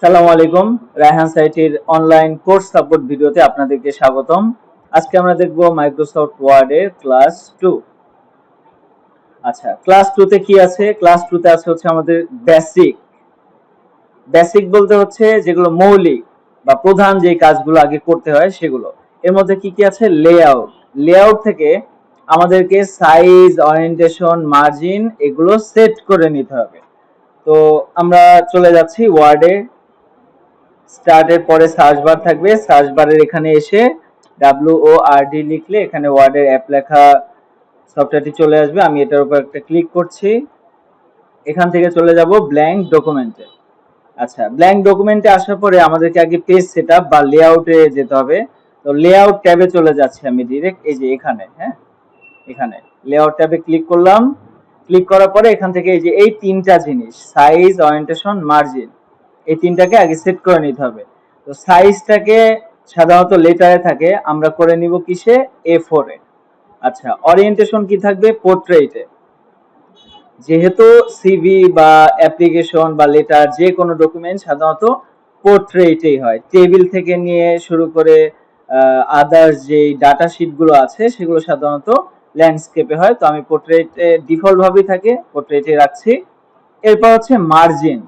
সালামু আলাইকুম। রায়হান সাইটের অনলাইন কোর্স সাপোর্ট ভিডিওতে আপনাদেরকে স্বাগতম। আজকে আমরা দেখব মাইক্রোসফট ওয়ার্ডের ক্লাস 2। আচ্ছা, ক্লাস 2 তে কি আছে? ক্লাস 2 তে আছে হচ্ছে আমাদের বেসিক। বেসিক বলতে হচ্ছে যেগুলো মৌলিক বা প্রধান যে কাজগুলো আগে করতে হয় সেগুলো। এর মধ্যে কি কি আছে? লেআউট। লেআউট থেকে আমাদেরকে সাইজ, ওরিয়েন্টেশন, মার্জিন এগুলো সেট করে নিতে হবে। তো আমরা চলে যাচ্ছি ওয়ার্ডে। স্টার্টের পরে সার্চ বার থাকবে, সার্চ বারের এখানে এসে WORD লিখলে এখানে ওয়ার্ডের অ্যাপ লেখা সফটওয়্যারটি চলে আসবে। আমি এটার উপর একটা ক্লিক করছি। এখান থেকে চলে যাব ব্ল্যাঙ্ক ডকুমেন্টে। আচ্ছা, ব্ল্যাঙ্ক ডকুমেন্টে আসার পরে আমাদেরকে আগে পেজ সেটআপ বা লেআউটে যেতে হবে। তো লেআউট ট্যাবে চলে যাচ্ছি আমি ডিরেক্ট, এই যে এখানে, হ্যাঁ এখানে লেআউট ট্যাবে ক্লিক করলাম। ক্লিক করার পরে এখান থেকে এই যে এই তিনটা জিনিস, সাইজ, ওরিয়েন্টেশন, মার্জিন, এই তিনটাকে আগে সেট করে নিতে হবে। তো সাইজটাকে সাধারণত লেটারে থাকে, আমরা করে নিব কিসে? A4 এ। আচ্ছা, ওরিয়েন্টেশন কি থাকবে? পোর্ট্রেটে। যেহেতু সিভি বা অ্যাপ্লিকেশন বা লেটার যে কোনো ডকুমেন্ট সাধারণত পোর্ট্রেটেই হয়। টেবিল থেকে নিয়ে শুরু করে আদার্স যে ডাটা শিটগুলো আছে সেগুলো সাধারণত ল্যান্ডস্কেপে হয়। তো আমি পোর্ট্রেটে ডিফল্ট ভাবেই থাকে, পোর্ট্রেটে রাখছি। এরপর হচ্ছে মার্জিন।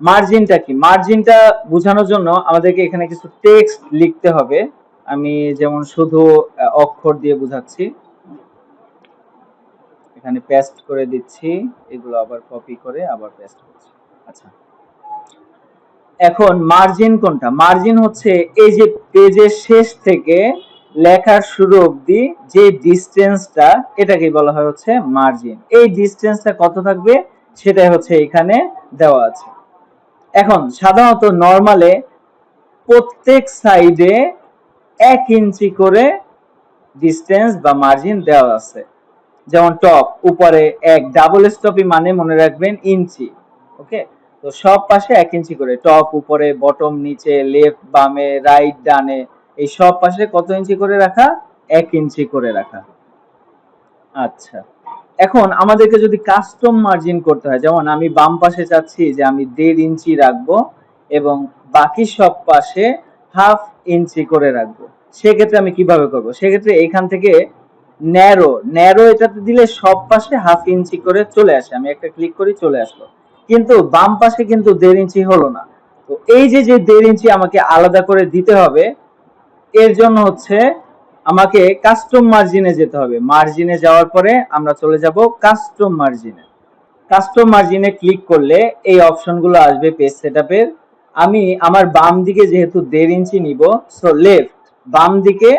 মার্জিনটা কি? মার্জিনটা বোঝানোর জন্য আমাদেরকে এখানে কিছু টেক্সট লিখতে হবে। আমি যেমন শুধু অক্ষর দিয়ে বোঝাচ্ছি, এখানে পেস্ট করে দিচ্ছি, এগুলো আবার কপি করে আবার পেস্ট করছি। আচ্ছা, এখন মার্জিন কোনটা? মার্জিন হচ্ছে এই যে পেজের শেষ থেকে লেখার শুরু অবধি যে ডিসটেন্সটা, এটাকে বলা হয় হচ্ছে মার্জিন। এই ডিসটেন্সটা কত থাকবে সেটাই হচ্ছে এখানে দেওয়া আছে। এখন সাধারণত নরমালে প্রত্যেক সাইডে 1 ইঞ্চি করে ডিসটেন্স বা মার্জিন দেওয়া আছে। যেমন টপ উপরে 1, ডাবল স্টপই মানে মনে রাখবেন ইঞ্চি। ওকে, তো সব পাশে 1 ইঞ্চি করে, টপ উপরে, বটম নিচে, লেফট বামে, রাইট ডানে, এই সব পাশে কত ইঞ্চি করে রাখা? 1 ইঞ্চি করে রাখা। আচ্ছা, এখন আমাদেরকে যদি কাস্টম মার্জিন করতে হয়, যেমন আমি বাম পাশে চাচ্ছি যে আমি 1.5 ইঞ্চি রাখবো এবং বাকি সব পাশে হাফ ইঞ্চি করে রাখবো, সেক্ষেত্রে আমি কিভাবে করব? সেক্ষেত্রে এখান থেকে ন্যারো ন্যারো এটাতে দিলে সব পাশে হাফ ইঞ্চি করে চলে আসে। আমি একটা ক্লিক করি, চলে আসলো, কিন্তু বাম পাশে কিন্তু 1.5 ইঞ্চি হলো না। তো এই যে 1.5 ইঞ্চি আমাকে আলাদা করে দিতে হবে, এর জন্য হচ্ছে আমাকে কাস্টম মার্জিনে যেতে হবে। মার্জিনে যাওয়ার পরে আমরা চলে যাব কাস্টম মার্জিনে। কাস্টম মার্জিনে ক্লিক করলে এই অপশনগুলো আসবে পেজ সেটআপের। আমি আমার বাম দিকে যেহেতু 1.5 ইঞ্চি নিব, সো লেফট, বাম দিকে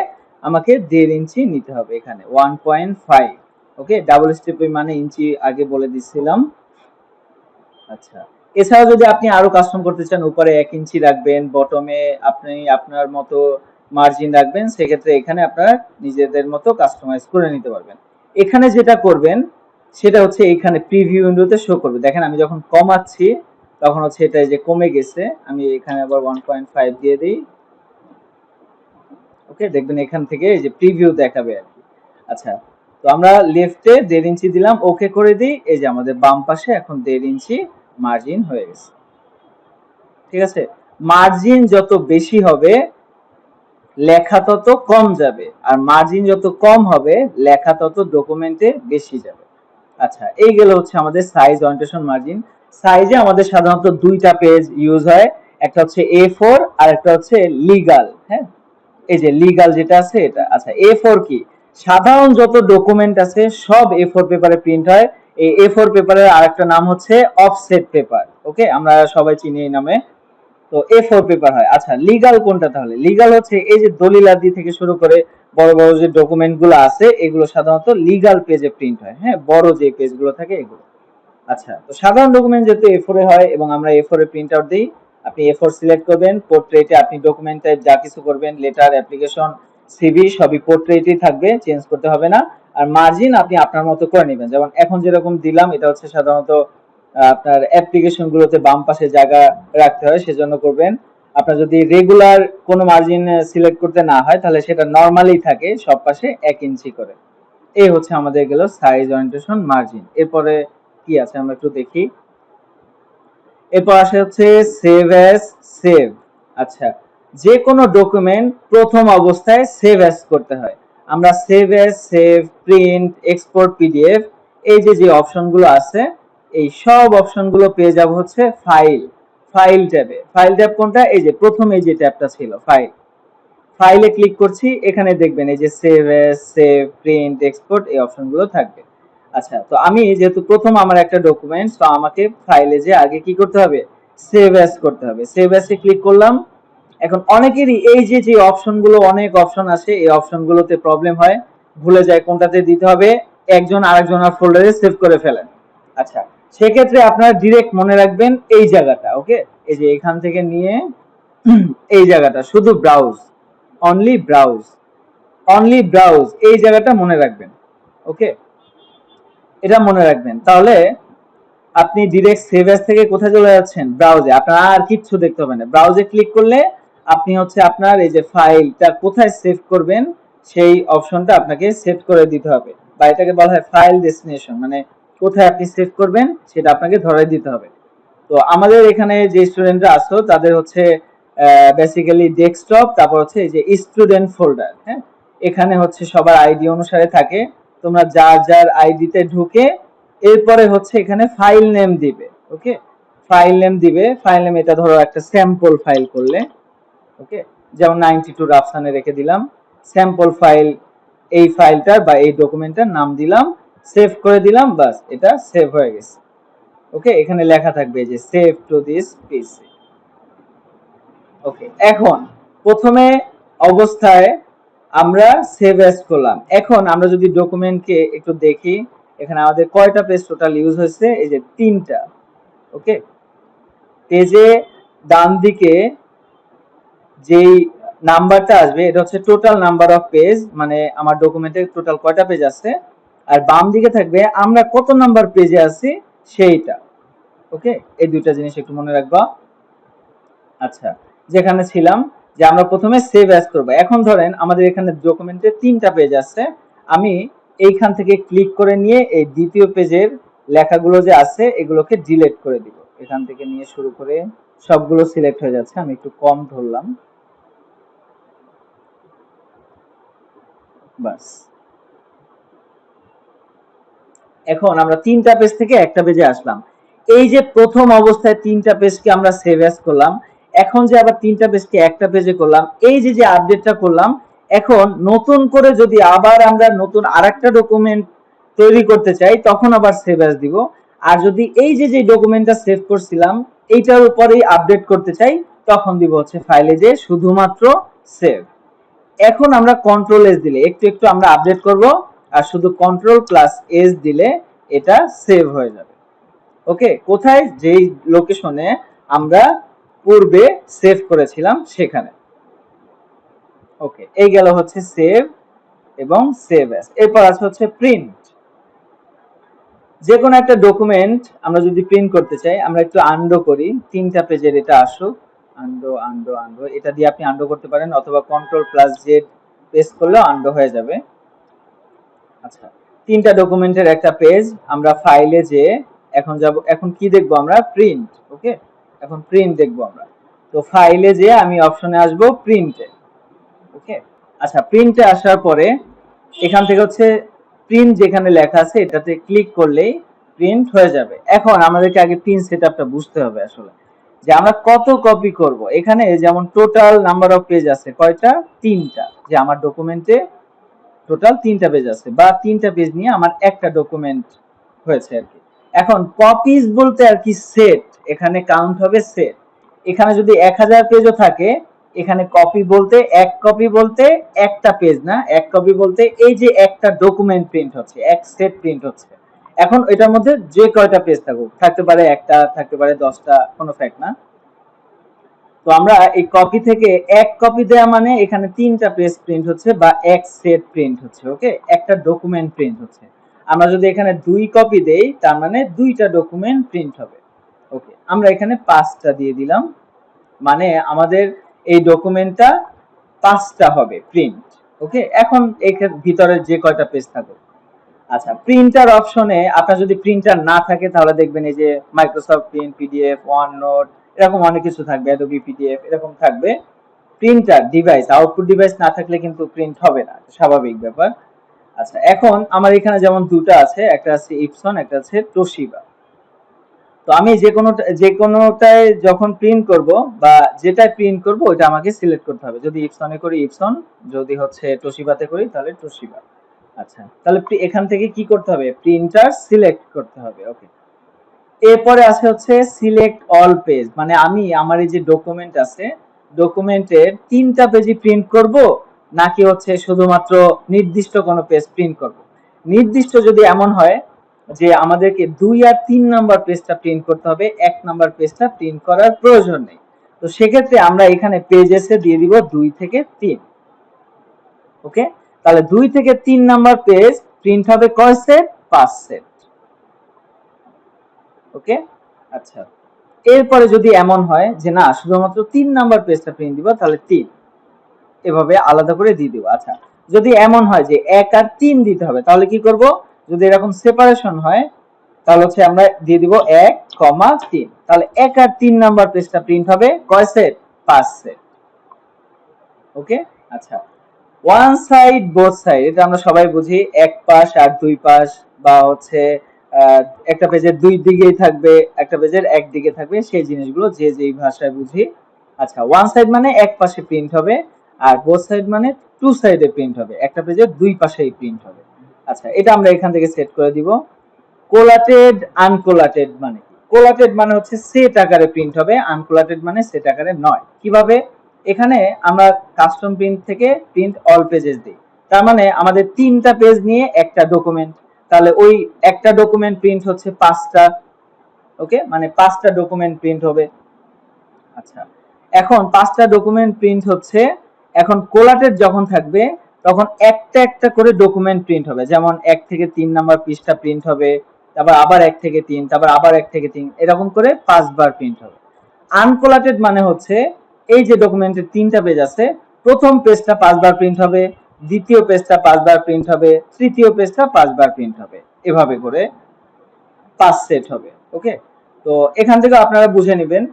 আমাকে 1.5 ইঞ্চি নিতে হবে, এখানে 1.5। ওকে, ডাবল স্টেপে মানে ইঞ্চি আগে বলে দিছিলাম। আচ্ছা, এছাড়া যদি আপনি আরো কাস্টম করতে চান, উপরে 1 ইঞ্চি রাখবেন, বটমে আপনি আপনার মতো মার্জিন রাখবেন, সেক্ষেত্রে এখানে আপনারা নিজেদের মতো কাস্টমাইজ করে নিতে পারবেন। এখানে যেটা করবেন সেটা হচ্ছে এখানে প্রিভিউ উইন্ডোতে শো করবে। দেখেন আমি যখন কমাচ্ছি তখন হচ্ছে এটা যে কমে গেছে, আমি এখানে আবার 1.5 দিয়ে দিই। ওকে, দেখবেন এখান থেকে এই যে প্রিভিউ দেখাবে আর কি। আচ্ছা, তো আমরা লেফটে 1.5 ইঞ্চি দিলাম, ওকে করে দিই। এই যে আমাদের বাম পাশে এখন 1.5 ইঞ্চি মার্জিন হয়ে গেছে। ঠিক আছে, মার্জিন যত বেশি হবে লেখা তত কম যাবে, আর মার্জিন যত কম হবে লেখা তত ডকুমেন্টে বেশি যাবে। আচ্ছা, এই গেল হচ্ছে আমাদের সাইজ, ওরিয়েন্টেশন, মার্জিন। সাইজে আমাদের সাধারণত দুইটা পেজ ইউজ হয়, একটা হচ্ছে A4 আর একটা হচ্ছে লিগ্যাল। হ্যাঁ, এই যে লিগ্যাল যেটা আছে এটা। আচ্ছা, A4 কি? সাধারণ যত ডকুমেন্ট আছে সব A4 পেপারে প্রিন্ট হয়। এই A4 পেপারের আরেকটা নাম হচ্ছে অফসেট পেপার। ওকে, আমরা সবাই চিনি এই নামে। তো A4 পেপার হয়। আচ্ছা, লিগ্যাল কোনটা তাহলে? লিগ্যাল হচ্ছে এই যে দলিলাদি থেকে শুরু করে বড় বড় যে ডকুমেন্ট গুলো আছে এগুলো সাধারণত লিগ্যাল পেজে প্রিন্ট হয়। হ্যাঁ, বড় যে পেজগুলো থাকে এগুলো। আচ্ছা, তো সাধারণ ডকুমেন্ট যেহেতু A4 এ হয় এবং আমরা A4 এ প্রিন্ট আউট দিই, আপনি A4 সিলেক্ট করবেন। পোর্ট্রেটে আপনি ডকুমেন্ট টাইপ যা কিছু করবেন, লেটার, অ্যাপ্লিকেশন, সিভি সবই পোর্ট্রেটেই থাকবে, চেঞ্জ করতে হবে না। আর মার্জিন আপনি আপনার মতো করে নেবেন। যেমন এখন যেরকম দিলাম, এটা হচ্ছে সাধারণত আপনার অ্যাপ্লিকেশন গুলোতে বাম পাশে জায়গা রাখতে হয়, সেজন্য করবেন। আপনার যদি রেগুলার কোনো মার্জিন সিলেক্ট করতে না হয় তাহলে সেটা নরমালি থাকে সব পাশে 1 ইঞ্চি করে। এই হচ্ছে আমাদের গেল সাইজ, ওরিয়েন্টেশন, মার্জিন। এরপরে কি আছে আমরা একটু দেখি। এরপর আসে হচ্ছে সেভ অ্যাজ, সেভ। আচ্ছা, যে কোনো ডকুমেন্ট প্রথম অবস্থায় সেভ অ্যাজ করতে হয়। আমরা save as, save, print, export PDF, এই যে অপশনগুলো আছে, এই সব অপশনগুলো পেয়ে যাব হচ্ছে ফাইল, ফাইল ট্যাবে। ফাইল ট্যাব কোনটা? এই যে প্রথম এই যে ট্যাবটা ছিল ফাইল, ফাইলে ক্লিক করছি, এখানে দেখবেন এই যে save as, save, print, export এই অপশনগুলো থাকবে। আচ্ছা, তো আমি যেহেতু প্রথম আমার একটা ডকুমেন্ট, তো আমাকে ফাইলে যে আগে কি করতে হবে? সেভ অ্যাজ করতে হবে। সেভ অ্যাজে ক্লিক করলাম। এখন অনেকেরই এই যে অপশনগুলো, অনেক অপশন আছে, এই অপশনগুলোতে প্রবলেম হয়, ভুলে যায় কোনটাতে দিতে হবে, একজন আরেকজনের ফোল্ডারে সেভ করে ফেলেন। আচ্ছা, সেক্ষেত্রে আপনারা ডিরেক্ট মনে রাখবেন এই জায়গাটা, ওকে? এই যে এখান থেকে নিয়ে এই জায়গাটা শুধু browse, only browse, only browse, এই জায়গাটা মনে রাখবেন, ওকে? এটা মনে রাখবেন, তাহলে আপনি ডিরেক্ট সেভ অ্যাজ থেকে কোথায় চলে যাচ্ছেন? ব্রাউজে। আপনার আর কিচ্ছু দেখতে হবে না, ব্রাউজে ক্লিক করলে আপনি হচ্ছে আপনার এই যে ফাইলটা কোথায় সেভ করবেন সেই অপশনটা আপনাকে সেট করে দিতে হবে, বা এটাকে বলা হয় ফাইল ডেস্টিনেশন, মানে কোথায় আপনি সেভ করবেন সেটা আপনাকে ধরে দিতে হবে। তো আমাদের এখানে যে স্টুডেন্টরা আছো তাদের হচ্ছে বেসিক্যালি ডেস্কটপ, তারপর হচ্ছে এই যে স্টুডেন্ট ফোল্ডার, হ্যাঁ, এখানে হচ্ছে সবার আইডি অনুসারে থাকে। তোমরা যার যার আইডিতে ঢুকে এরপরে হচ্ছে এখানে ফাইল নেম দিবে, ওকে? ফাইল নেম দিবে, ফাইল নেম এটা ধরো একটা স্যাম্পল ফাইল করলে, ওকে? যেমন 92 রাফসানে রেখে দিলাম স্যাম্পল ফাইল, এই ফাইলটার বা এই ডকুমেন্টের নাম দিলাম, সেভ করে দিলাম, বাস এটা সেভ হয়ে গেছে, ওকে? এখানে লেখা থাকবে যে সেভ টু দিস পিসি, ওকে? এখন প্রথমে অবস্থায় আমরা সেভ অ্যাজ করলাম। এখন আমরা যদি ডকুমেন্টকে একটু দেখি, এখানে আমাদের কয়টা পেজ টোটাল ইউজ হয়েছে? এই যে 3টা, ওকে? পেজে ডান দিকে যেই নাম্বারটা আসবে এটা হচ্ছে টোটাল নাম্বার অফ পেজ, মানে আমার ডকুমেন্টে টোটাল কয়টা পেজ আছে, আর বাম দিকে থাকবে আমরা কত নাম্বার পেজে আছি সেইটা, ওকে? এই দুইটা জিনিস একটু মনে রাখবা। আচ্ছা, যেখানে ছিলাম যে আমরা প্রথমে সেভ অ্যাজ করব। এখন ধরেন আমাদের এখানে ডকুমেন্টে 3টা পেজ আছে, আমি এইখান থেকে ক্লিক করে নিয়ে এই দ্বিতীয় পেজের লেখাগুলো যে আছে এগুলোকে ডিলিট করে দিব। এখান থেকে নিয়ে শুরু করে সবগুলো সিলেক্ট হয়ে যাচ্ছে, আমি একটু কম ধরলাম, বাস। এখন আমরা 3টা পেজ থেকে একটা পেজে আসলাম। এই যে প্রথম অবস্থায় 3টা পেজকে আমরা সেভ অ্যাজ করলাম, এখন যে আবার 3টা পেজকে একটা পেজে করলাম, এই যে আপডেটটা করলাম, এখন নতুন করে যদি আবার আমরা নতুন আরেকটা ডকুমেন্ট তৈরি করতে চাই তখন আবার সেভ অ্যাজ দিব। আর যদি এই যে ডকুমেন্টটা সেভ করছিলাম এইটার উপরেই আপডেট করতে চাই তখন দিব হচ্ছে ফাইলে যে শুধুমাত্র সেভ। এখন আমরা কন্ট্রোল এস দিলে একটু একটু আমরা আপডেট করব, আর শুধু কন্ট্রোল প্লাস এস দিলে এটা সেভ হয়ে যাবে, ওকে? কোথায়? যেই লোকেশনে আমরা পূর্বে সেভ করেছিলাম সেখানে, ওকে? এই গেল হচ্ছে সেভ এবং সেভ অ্যাজ। এরপর আছে হচ্ছে প্রিন্ট। যে কোনো একটা ডকুমেন্ট আমরা যদি প্রিন্ট করতে চাই, আমরা একটু আন্ডো করি, 3টা পেজের এটা আসুক, আন্ডো আন্ডো আন্ডো, এটা দিয়ে আপনি আন্ডো করতে পারেন, অথবা কন্ট্রোল প্লাস জেড প্রেস করলেও আন্ডো হয়ে যাবে। আচ্ছা, 3টা ডকুমেন্টের একটা পেজ, আমরা ফাইলে যে এখন যাব, এখন কি দেখবো আমরা? প্রিন্ট, ওকে? এখন প্রিন্ট দেখবো আমরা। তো ফাইলে যে আমি অপশনে আসবো প্রিন্টে, ওকে? আচ্ছা, প্রিন্টে আসার পরে এখান থেকে হচ্ছে প্রিন্ট যেখানে লেখা আছে এটাতে ক্লিক করলেই প্রিন্ট হয়ে যাবে। এখন আমাদেরকে আগে প্রিন্ট সেটআপটা বুঝতে হবে আসলে, যে আমরা কত কপি করব। এখানে যেমন টোটাল নাম্বার অফ পেজ আছে কয়টা? 3টা, যে আমার ডকুমেন্টে টোটাল 3টা পেজ আছে, বা 3টা পেজ নিয়ে আমার একটা ডকুমেন্ট হয়েছে আর কি। এখন কপিজ বলতে আর কি সেট, এখানে কাউন্ট হবে সেট। এখানে যদি 1000 পেজও থাকে, এখানে কপি বলতে এক কপি বলতে একটা পেজ না, এক কপি বলতে এই যে একটা ডকুমেন্ট প্রিন্ট হচ্ছে, এক সেট প্রিন্ট হচ্ছে। এখন এটার মধ্যে যে কয়টা পেজ থাকুক, থাকতে পারে একটা, থাকতে পারে 10টা, কোনো ফ্যাক্ট না। তো আমরা এই কপি থেকে এক কপি দেয়া মানে এখানে 3টা পেজ প্রিন্ট হচ্ছে বা এক সেট প্রিন্ট হচ্ছে, ওকে? একটা ডকুমেন্ট প্রিন্ট হচ্ছে। আমরা যদি এখানে 2 কপি দেই তার মানে 2টা ডকুমেন্ট প্রিন্ট হবে, ওকে? আমরা এখানে 5টা দিয়ে দিলাম, মানে আমাদের এই ডকুমেন্টটা 5টা হবে প্রিন্ট, ওকে? এখন এর ভিতরে যে কয়টা পেজ থাকুক। আচ্ছা, প্রিন্টার অপশনে আপনার যদি প্রিন্টার না থাকে তাহলে দেখবেন এই যে Microsoft print, PDF, one note, এরকম অনেক কিছু থাকবে, অ্যাডোবি পিডিএফ এরকম থাকবে। প্রিন্টার ডিভাইস, আউটপুট ডিভাইস না থাকলে কিন্তু প্রিন্ট হবে না, স্বাভাবিক ব্যাপার। আচ্ছা, এখন আমার এখানে যেমন দুটো আছে, একটা আছে ইপসন, একটা আছে তোশিবা। তো আমি যে কোনোটায় যখন প্রিন্ট করব বা যেটাই প্রিন্ট করব ওটা আমাকে সিলেক্ট করতে হবে। যদি ইপসনে করি ইপসন, যদি হচ্ছে তোশিবাতে করি তাহলে তোশিবা। আচ্ছা, তাহলে এখান থেকে কি করতে হবে? প্রিন্টার সিলেক্ট করতে হবে। ওকে, এরপরে আছে হচ্ছে সিলেক্ট অল পেজ, মানে আমি আমার এই যে ডকুমেন্ট আছে, ডকুমেন্টের 3টা পেজই প্রিন্ট করব নাকি হচ্ছে শুধুমাত্র নির্দিষ্ট কোনো পেজ প্রিন্ট করব। নির্দিষ্ট যদি এমন হয় যে আমাদেরকে 2 আর 3 নাম্বার পেজটা প্রিন্ট করতে হবে, 1 নাম্বার পেজটা প্রিন্ট করার প্রয়োজন নেই, তো সেক্ষেত্রে আমরা এখানে পেজেসে দিয়ে দিব 2 থেকে 3। ওকে, তাহলে 2 থেকে 3 নাম্বার পেজ প্রিন্ট হবে কয় সেট? 5 সেট। ওকে, আচ্ছা, এরপরে যদি এমন হয় যে না শুধুমাত্র 3 নাম্বার পেজটা প্রিন্ট দিব তাহলে 3 এভাবে আলাদা করে দিয়ে দিব। আচ্ছা, যদি এমন হয় যে 1 আর 3 দিতে হবে তাহলে কি করব? যদি এরকম সেপারেশন হয় তাহলে হচ্ছে আমরা দিয়ে দিব 1, 3, তাহলে 1 আর 3 নাম্বার পেজটা প্রিন্ট হবে কয় সেট? 5 সেট। ওকে, আচ্ছা, ওয়ান সাইড বোথ সাইড, এটা আমরা সবাই বুঝি, এক পাশ আর দুই পাশ, বা হচ্ছে একটা পেজের দুই দিকেই থাকবে, একটা পেজের এক দিকে থাকবে, সেই জিনিসগুলো যে যেই ভাষায় বুঝি। আচ্ছা, ওয়ান সাইড মানে এক পাশে প্রিন্ট হবে, আর বোথ সাইড মানে টু সাইডে প্রিন্ট হবে, একটা পেজের দুই পাশেই প্রিন্ট হবে। আচ্ছা, এটা আমরা এখান থেকে সেট করে দিব। কোলাটেড আনকোলাটেড মানে কি? কোলাটেড মানে হচ্ছে সেট আকারে প্রিন্ট হবে, আনকোলাটেড মানে সেট আকারে নয়। কিভাবে? এখানে আমরা কাস্টম প্রিন্ট থেকে প্রিন্ট অল পেজেস দিই, তার মানে আমাদের 3টা পেজ নিয়ে একটা ডকুমেন্ট, তাহলে ওই একটা ডকুমেন্ট প্রিন্ট হচ্ছে 5টা। ওকে, মানে 5টা ডকুমেন্ট প্রিন্ট হবে। আচ্ছা, এখন 5টা ডকুমেন্ট প্রিন্ট হচ্ছে, এখন কোলাটেড যখন থাকবে তখন একটা একটা করে ডকুমেন্ট প্রিন্ট হবে, যেমন 1 থেকে 3 নাম্বার পৃষ্ঠা প্রিন্ট হবে, তারপর আবার 1 থেকে 3, তারপর আবার 1 থেকে 3, এরকম করে 5বার প্রিন্ট হবে। আনকোলাটেড মানে হচ্ছে এই যে ডকুমেন্টের 3টা পেজ আছে, প্রথম পেজটা 5বার প্রিন্ট হবে, দ্বিতীয় পেজটা 5বার প্রিন্ট হবে, তৃতীয় পেজটা 5বার প্রিন্ট হবে, এভাবে করে 5 সেট হবে। ওকে, তো এখান থেকে আপনারা বুঝে নেবেন,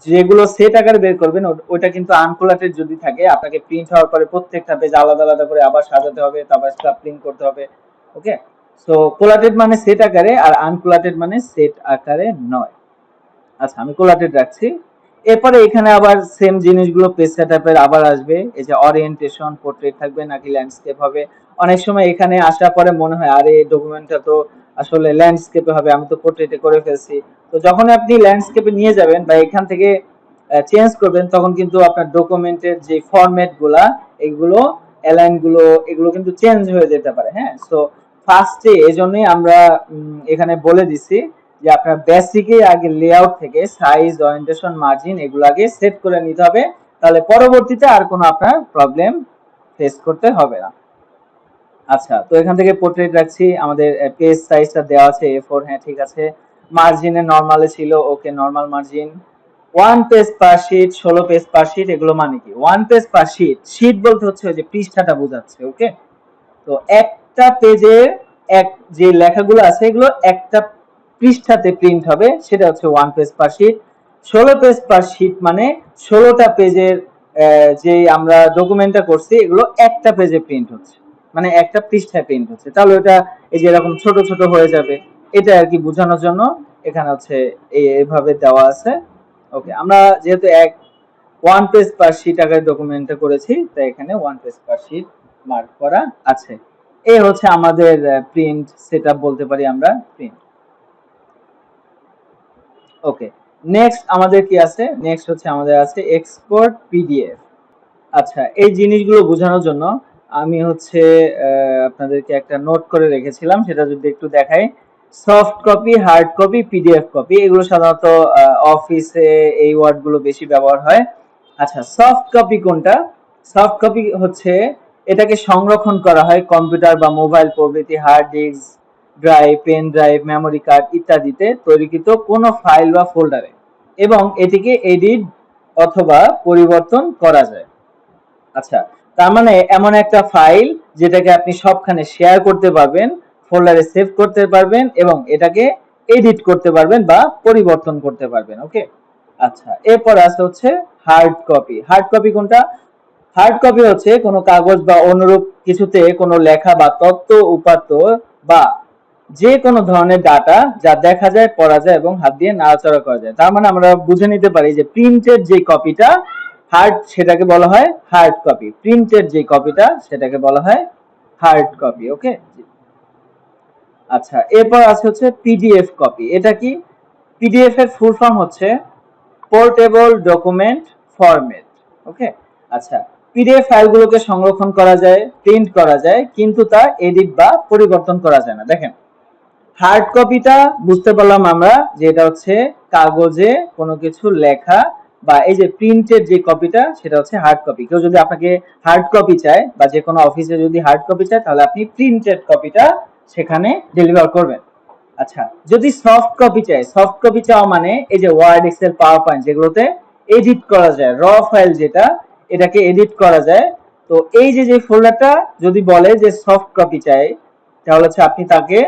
যেগুলো সেট আকারে বের করবেন ওটা কিন্তু আনকোলাটেড যদি থাকে আপনাকে প্রিন্ট হওয়ার পরে প্রত্যেকটা পেজ আলাদা আলাদা করে আবার সাজাতে হবে, তারপর স্টাপলিং করতে হবে। ওকে, সো কোলাটেড মানে সেট আকারে আর আনকোলাটেড মানে সেট আকারে নয়। আচ্ছা, আমি কোলাটেড রাখছি। এরপরে এখানে আবার সেম জিনিসগুলো পেজ সেটআপের আবার আসবে, এই যে ওরিয়েন্টেশন পোর্ট্রেট থাকবে নাকি ল্যান্ডস্কেপ হবে। অনেক সময় এখানে আসার পরে মনে হয় আরে ডকুমেন্টটা তো আসলে ল্যান্ডস্কেপে হবে, আমি তো পোর্ট্রেটে করে ফেলছি। তো যখন আপনি ল্যান্ডস্কেপে নিয়ে যাবেন বা এখান থেকে চেঞ্জ করবেন তখন কিন্তু আপনার ডকুমেন্টের যে ফরম্যাট গুলা, এগুলো অ্যালাইন গুলো এগুলো কিন্তু চেঞ্জ হয়ে যেতে পারে। হ্যাঁ, সো ফার্স্টে এজন্যই আমরা এখানে বলে দিছি যে আপনার বেসিকে আগে লেআউট থেকে সাইজ, ওরিয়েন্টেশন, মার্জিন এগুলো আগে সেট করে নিতে হবে, তাহলে পরবর্তীতে আর কোনো আপনার প্রবলেম ফেস করতে হবে না। আচ্ছা, তো এখান থেকে পোর্ট্রেট রাখছি, আমাদের পেজ সাইজটা দেওয়া আছে A4, হ্যাঁ ঠিক আছে। মার্জিনে নরমালে ছিল, okay, normal margin. One page per sheet, 16 page per sheet, এগুলো মানে কি? One page per sheet, sheet বলতে হচ্ছে ওই যে পৃষ্ঠাটা বোঝাচ্ছে। ওকে, তো একটা পেজের এক যে লেখাগুলো আছে এগুলো একটা পৃষ্ঠাতে প্রিন্ট হবে, সেটা হচ্ছে one page per sheet. 16 page per sheet মানে 16টা পেজের যে আমরা ডকুমেন্টটা করছি এগুলো একটা পেজে প্রিন্ট হচ্ছে, মানে একটা পৃষ্ঠায় প্রিন্ট হচ্ছে, তাহলে ওটা এই যে এরকম ছোট ছোট হয়ে যাবে, এটা আর কি বোঝানোর জন্য এখানে হচ্ছে এইভাবে দেওয়া আছে। ওকে, আমরা যেহেতু ওয়ান পেজ পার শিট আকারে ডকুমেন্টটা করেছি তাই এখানে one page per sheet mark করা আছে। এই হচ্ছে আমাদের প্রিন্ট সেটআপ বলতে পারি আমরা, প্রিন্ট। ওকে, নেক্সট আমাদের কি আছে? নেক্সট হচ্ছে আমাদের আছে এক্সপোর্ট পিডিএফ। আচ্ছা, এই জিনিসগুলো বোঝানোর জন্য আমি হচ্ছে আপনাদেরকে একটা নোট করে রেখেছিলাম, সেটা যদি একটু দেখাই। Soft copy, hard copy, PDF copy, এগুলো সাধারণত অফিসে এই ওয়ার্ডগুলো বেশি ব্যবহার হয়। আচ্ছা, সফট কপি কোনটা? সফট কপি হচ্ছে এটাকে সংরক্ষণ করা হয় কম্পিউটার বা মোবাইল প্রভৃতি hard disk, drive, pen drive, memory card ইত্যাদিতে তৈরিকৃত কোনো ফাইল বা ফোল্ডারে, এবং এটিকে এডিট অথবা পরিবর্তন করা যায়। আচ্ছা, তার মানে এমন একটা ফাইল যেটাকে আপনি সবখানে শেয়ার করতে পারবেন, ফোল্ডারে সেভ করতে পারবেন এবং এটাকে এডিট করতে পারবেন বা পরিবর্তন করতে পারবেন। ওকে, আচ্ছা এরপর আছে হচ্ছে হার্ড কপি। হার্ড কপি কোনটা? হার্ড কপি হচ্ছে কোনো কাগজ বা অনুরূপ কিছুতে কোনো লেখা বা তথ্য উপাত্ত বা যে কোনো ধরনের ডাটা যা দেখা যায়, পড়া যায় এবং হাত দিয়ে নাড়াচাড়া করা যায়। তার মানে আমরা বুঝে নিতে পারি যে প্রিন্টেড যে কপিটা হার্ড, সেটাকে বলা হয় হার্ড কপি। প্রিন্টেড যে কপিটা সেটাকে বলা হয় হার্ড কপি। ওকে, আচ্ছা এরপর আছে হচ্ছে পিডিএফ কপি। এটা কি? পিডিএফ এর ফুল ফর্ম হচ্ছে পোর্টেবল ডকুমেন্ট ফরম্যাট। ওকে, আচ্ছা পিডিএফ ফাইলগুলোকে সংরক্ষণ করা যায়, প্রিন্ট করা যায়, কিন্তু তা এডিট বা পরিবর্তন করা যায় না। দেখেন হার্ড কপিটা বুঝতে পারলাম আমরা যে এটা হচ্ছে কাগজে কোনো কিছু লেখা, বা এই যে প্রিন্টেড যে কপিটা সেটা হচ্ছে হার্ড কপি। কেউ যদি আপনাকে হার্ড কপি চায় বা যে কোনো অফিসে যদি হার্ড কপি চায় তাহলে আপনি প্রিন্টেড কপিটা সেখানে ডেলিভার করবেন। আচ্ছা যদি সফট কপি চাই, সফট কপি চাওয়া মানে এই যে ওয়ার্ড, এক্সেল, পাওয়ার পয়েন্ট যেগুলোতে এডিট করা যায়, র ফাইল যেটা, এটাকে এডিট করা যায়। তো এই যে যে ফোল্ডারটা যদি বলে যে সফট কপি চাই, তাহলে হচ্ছে আপনি তাকে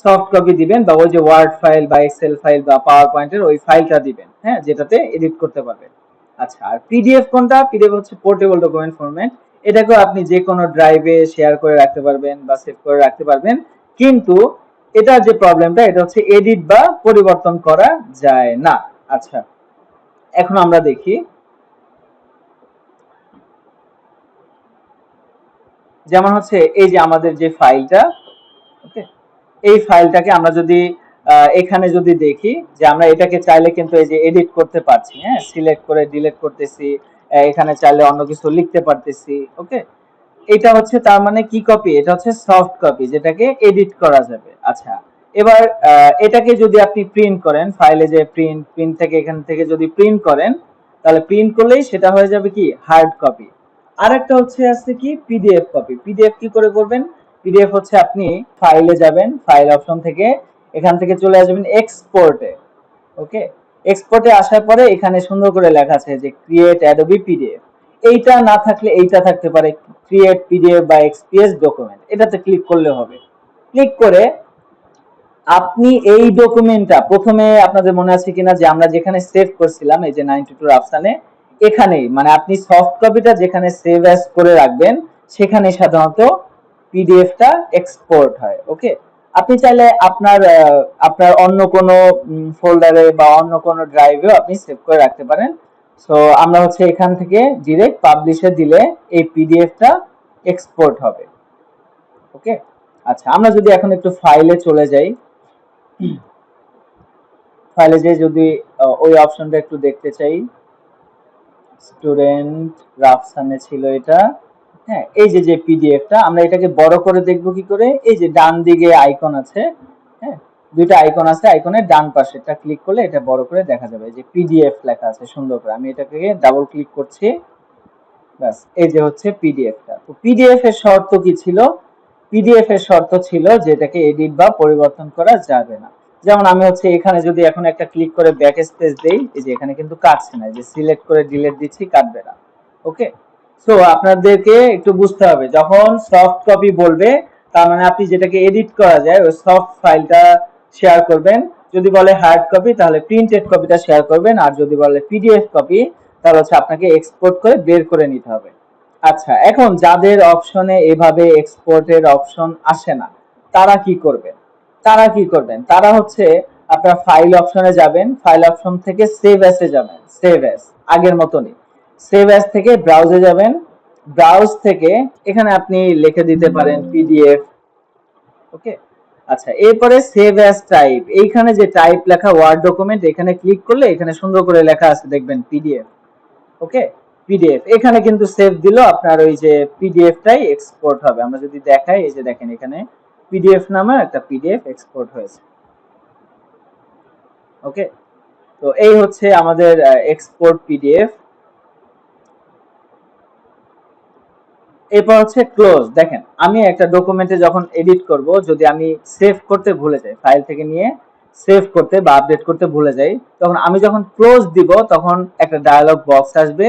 সফট কপি দিবেন বা ওই যে ওয়ার্ড ফাইল বা এক্সেল ফাইল বা পাওয়ার পয়েন্টের ওই ফাইলটা দিবেন, হ্যাঁ, যেটাতে এডিট করতে পারবেন। আচ্ছা আর পিডিএফ কোনটা? পিডিএফ হচ্ছে পোর্টেবল ডকুমেন্ট ফরম্যাট। এটাকেও আপনি যে কোনো ড্রাইভে শেয়ার করে রাখতে পারবেন বা সেভ করে রাখতে পারবেন, কিন্তু এটা যে প্রবলেমটা এটা হচ্ছে এডিট বা পরিবর্তন করা যায় না। আচ্ছা এখন আমরা দেখি, যেমন হচ্ছে এই যে আমাদের যে ফাইলটা, ওকে, এই ফাইলটাকে আমরা যদি এখানে যদি দেখি যে আমরা এটাকে চাইলে কিন্তু এই যে এডিট করতে পারছি, হ্যাঁ, সিলেক্ট করে ডিলিট করতেছি, এখানে চাইলে অন্য কিছু লিখতে পারতেছি। ওকে, এটা হচ্ছে তার মানে কি কপি? এটা হচ্ছে সফট কপি যেটাকে এডিট করা যাবে। আচ্ছা এবার এটাকে যদি আপনি প্রিন্ট করেন, ফাইলে যে প্রিন্ট, প্রিন্ট থেকে এখান থেকে যদি প্রিন্ট করেন, তাহলে প্রিন্ট করলেই সেটা হয়ে যাবে কি হার্ড কপি। আরেকটা হচ্ছে আছে কি পিডিএফ কপি। পিডিএফ কি করে করবেন? পিডিএফ হচ্ছে আপনি ফাইলে যাবেন, ফাইল অপশন থেকে এখান থেকে চলে আসবেন এক্সপোর্টে। ওকে, এক্সপোর্টে আসার পরে এখানে সুন্দর করে লেখা আছে যে ক্রিয়েট অ্যাডোবি পিডিএফ। এইটা না থাকলে এইটা থাকতে পারে, ক্রিয়েট পিডিএফ বা এক্সপিএস ডকুমেন্ট, এটাতে ক্লিক করলে হবে। ক্লিক করে আপনি এই ডকুমেন্টটা প্রথমে, আপনাদের মনে আছে কিনা যে আমরা যেখানে সেভ করছিলাম এই যে 92 রাফসানে, এখানেই মানে আপনি সফট কপিটা যেখানে সেভ অ্যাজ করে রাখবেন সেখানে সাধারণত পিডিএফটা এক্সপোর্ট হয়। ওকে, আপনি চাইলে আপনার আপনার অন্য কোনো ফোল্ডারে বা অন্য কোনো ড্রাইভেও আপনি সেভ করে রাখতে পারেন। সো আমরা হচ্ছে এখান থেকে ডিরেক্ট পাবলিশে দিলে এই পিডিএফটা এক্সপোর্ট হবে। ওকে, আচ্ছা আমরা যদি এখন একটু ফাইলে চলে যাই, ফাইলে যে যদি ওই অপশনটা একটু দেখতে চাই, স্টুডেন্ট রাফসানে ছিল এটা, হ্যাঁ, এই যে যে পিডিএফটা আমরা এটাকে বড় করে দেখব কি করে? এই যে ডান দিকে আইকন আছে, হ্যাঁ, দুইটা আইকন আছে, আইকনের ডান পাশে এটা ক্লিক করলে এটা বড় করে দেখা যাবে, যে পিডিএফ লেখা আছে সুন্দর করে। আমি এটাকে ডাবল ক্লিক করছি, ব্যাস এই যে হচ্ছে পিডিএফটা। তো পিডিএফ এর শর্ত কি ছিল? পিডিএফ এর শর্ত ছিল যে এটাকে এডিট বা পরিবর্তন করা যাবে না। যেমন আমি হচ্ছে এখানে যদি এখন একটা ক্লিক করে ব্যাক স্পেস দেই, এই যে এখানে কিন্তু কাটছে না, যে সিলেক্ট করে ডিলিট দিচ্ছি, কাটবে না। ওকে, সো আপনাদেরকে একটু বুঝতে হবে, যখন সফট কপি বলবে তার মানে আপনি যেটাকে এডিট করা যায় ওই সফট ফাইলটা শেয়ার করবেন। যদি বলে হার্ড কপি তাহলে প্রিন্টেড কপিটা শেয়ার করবেন, আর যদি বলে পিডিএফ কপি তাহলে হচ্ছে আপনাকে এক্সপোর্ট করে বের করে নিতে হবে। আচ্ছা এখন যাদের অপশনে এভাবে এক্সপোর্টের অপশন আসে না, তারা কি করবেন? তারা হচ্ছে আপনার ফাইল অপশনে যাবেন, ফাইল অপশন থেকে সেভ অ্যাসে যাবেন, সেভ অ্যাস আগের মতনই, সেভ অ্যাস থেকে ব্রাউজে যাবেন, ব্রাউজ থেকে এখানে আপনি লিখে দিতে পারেন পিডিএফ। ওকে, আচ্ছা এরপরে সেভ অ্যাজ টাইপ, এইখানে যে টাইপ লেখা ওয়ার্ড ডকুমেন্ট, এখানে ক্লিক করলে এখানে সুন্দর করে লেখা আছে দেখবেন পিডিএফ। ওকে, পিডিএফ এখানে কিন্তু সেভ দিল, আপনার ওই যে পিডিএফটাই এক্সপোর্ট হবে। আমরা যদি দেখাই, এই যে দেখেন এখানে পিডিএফ নামে একটা পিডিএফ এক্সপোর্ট হয়েছে। ওকে, তো এই হচ্ছে আমাদের এক্সপোর্ট পিডিএফ। এরপর হচ্ছে ক্লোজ। দেখেন আমি একটা ডকুমেন্টে যখন এডিট করব, যদি আমি সেভ করতে ভুলে যাই, ফাইল থেকে নিয়ে সেভ করতে বা আপডেট করতে ভুলে যাই, তখন আমি যখন ক্লোজ দিব তখন একটা ডায়ালগ বক্স আসবে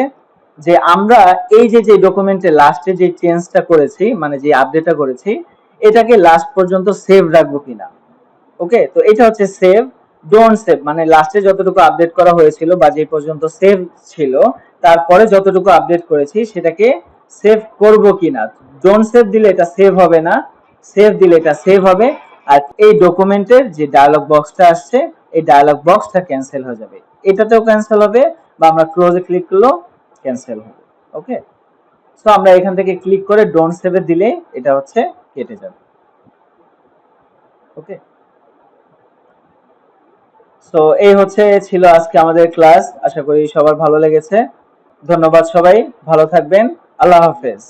যে আমরা এই যে যে ডকুমেন্টে লাস্টে যে চেঞ্জটা করেছি, মানে যে আপডেটটা করেছি, এটাকে লাস্ট পর্যন্ত সেভ রাখবো কিনা। ওকে, তো এটা হচ্ছে সেভ। ডোন্ট সেভ মানে লাস্টে যতটুকু আপডেট করা হয়েছিল বা যে পর্যন্ত সেভ ছিল তারপরে যতটুকু আপডেট করেছি সেটাকে সেভ করব কিনা। ডোন্ট সেভ দিলে এটা সেভ হবে না, সেভ দিলে এটা সেভ হবে। আর এই ডকুমেন্টের যে ডায়লগ বক্সটা আসছে এই ডায়লগ বক্সটা ক্যান্সেল হয়ে যাবে, এটাতেও ক্যান্সেল হবে বা আমরা ক্লোজে ক্লিক করলেও ক্যান্সেল হবে। ওকে, সো আমরা এখান থেকে ক্লিক করে ডোন্ট সেভ এ দিলে এটা হচ্ছে কেটে যাবে। ওকে, সো এই হচ্ছে ছিল আজকে আমাদের ক্লাস, আশা করি সবার ভালো লেগেছে। ধন্যবাদ সবাই, ভালো থাকবেন, আল্লাহ হাফেজ।